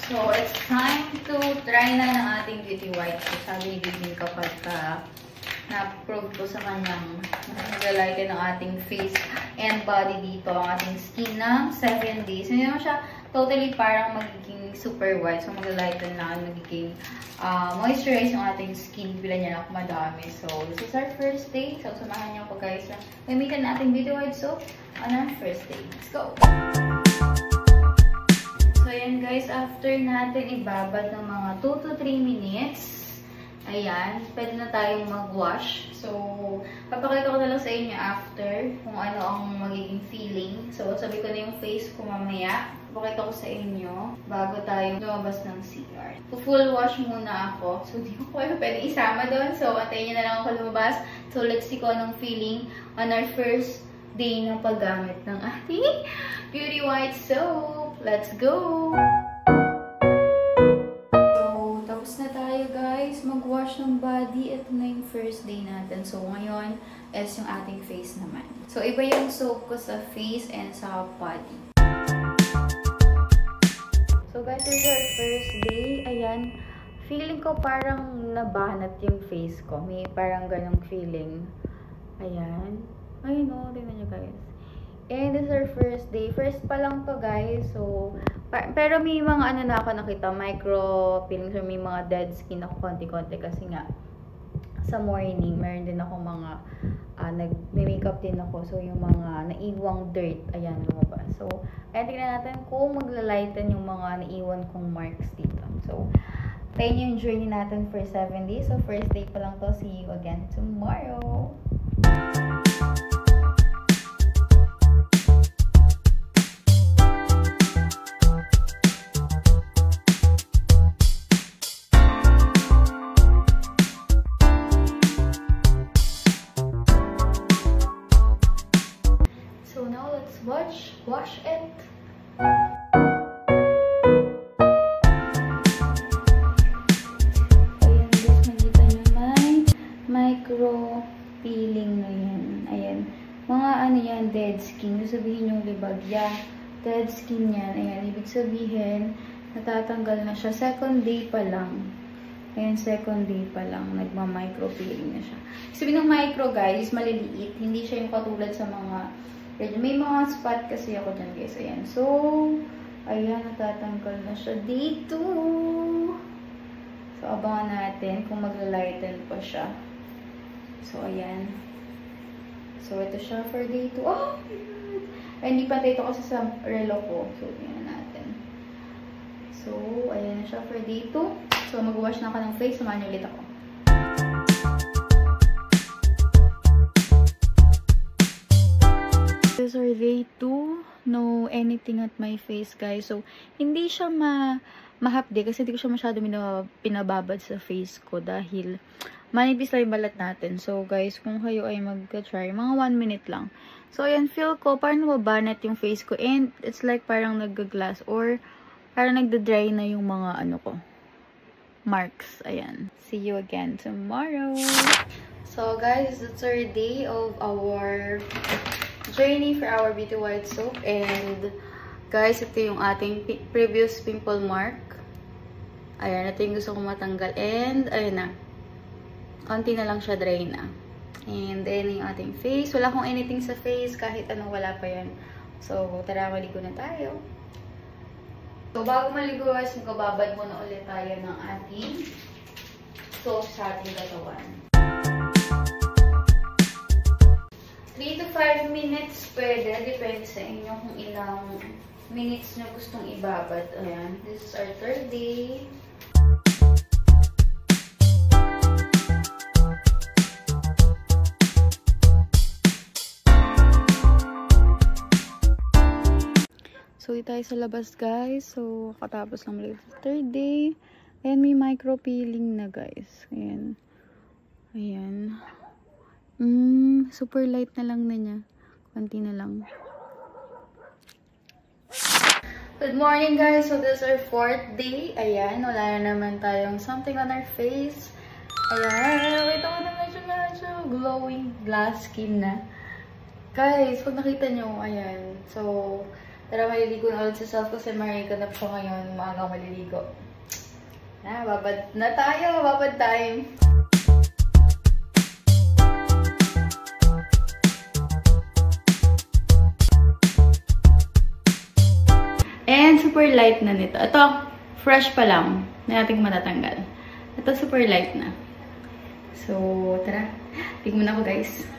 So, it's time to try na ng ating beauty white. So, sabi ni Bibin kapag na-prove ko sa kanyang nag-lighten ng ating face and body dito, ang ating skin ng 7 days. Hindi naman siya totally parang magiging super white. So, mag-lighten lang, magiging moisturize yung ating skin. Bila niya na madami. So, this is our first day. So, samahan niyo ako guys na gamitin natin beauty white soap on our first day. Let's go! So, ayan guys, after natin ibabad ng mga 2 to 3 minutes, ayan, pwede na tayong mag-wash. So, papakita ko na lang sa inyo after kung ano ang magiging feeling. So, sabi ko na yung face ko mamaya. Papakita ko sa inyo bago tayo lumabas ng CR. Full wash muna ako. So, di ko pwede isama doon. So, antayin nyo na lang ako lumabas. So, let's see ko anong feeling on our first day ng paggamit ng ating beauty white soap. Let's go! So, tapos na tayo guys mag-wash ng body. Ito na yung first day natin. So, ngayon is yung ating face naman. So, iba yung soap ko sa face and sa body. So, guys, this is our first day. Ayan. Feeling ko parang nabanat yung face ko. May parang ganong feeling. Ayan. Ay, no. Tingnan nyo, guys. And this is our first day. First pa lang to, guys. So, pero may mga ano na ako nakita. Micro peelings or may mga dead skin ako konti-konti. Kasi nga, sa morning, meron din ako mga nag-makeup din ako. So, yung mga naiwang dirt, ayan, lumabas. So, ayan, tingnan natin kung maglalighten yung mga naiwan kong marks dito. So, tayo yung journey natin for 7 days. So, first day pa lang to. See you again tomorrow. Wash it. Ayan guys, makita nyo may micro peeling na yan. Ayan. Mga ano yan, dead skin. Sabihin yung libag. Yeah, dead skin yan. Ayan, ibig sabihin, natatanggal na siya. Second day pa lang. Ayan, second day pa lang. Nagma-micro peeling na siya. Sabihin ng micro guys, maliliit. Hindi siya yung katulad sa mga may mga spot kasi ako dyan guys. Ayan. So, ayan, natatanggal na siya dito. So, abangan natin kung magla-lighten pa siya. So, ayan. So, ito siya for day 2. Oh! Ay, hindi pa ito kasi sa relo ko. So, tingnan natin. So, ayan na siya for day 2. So, mag-wash na ako ng face. Samahan niyo ulit ako. This is our day 2. No anything at my face, guys. So, hindi siya mahapdi kasi hindi ko siya masyado pinababad sa face ko dahil manipis lang yung balat natin. So, guys, kung kayo ay mag-try, mga 1 minute lang. So, ayan, feel ko parang nababanat yung face ko and it's like parang nag-glass or parang nagda-dry na yung mga ano ko. Marks. Ayan. See you again tomorrow. So, guys, that's our day of our journey for our beauty white soap. And guys, ito yung ating previous pimple mark. Ayan, ito yung gusto kong matanggal. And ayun na, konti na lang siya, dry na. And then yung ating face, wala akong anything sa face, kahit anong wala pa yan. So tara, maligo na tayo. So bago maligo guys, magbabad muna ulit tayo ng ating soap sa ating katawan. 3 to 5 minutes pwede. Depende sa inyo kung ilang minutes nyo gustong ibabad. Ayan. This is our third day. So, tayo sa labas guys. So, katapos lang ulit sa third day. Ayan, may micro peeling na guys. Ayan. Ayan. Super light na lang na niya. Konti na lang. Good morning guys! So this is our 4th day. Ayan, wala na naman tayong something on our face. Ayan, nakita ko naman siya glowing glass skin na. Guys, pag nakita nyo, ayan. So, Tara, maliligo na ulit sa self kasi marikat up siya ngayon. Maagang maliligo. Babad na tayo. Babad time. And super light na nito. Ito, fresh pa lang. Na natin matatanggal. Ito, super light na. So, tara. Tignan na ako, guys.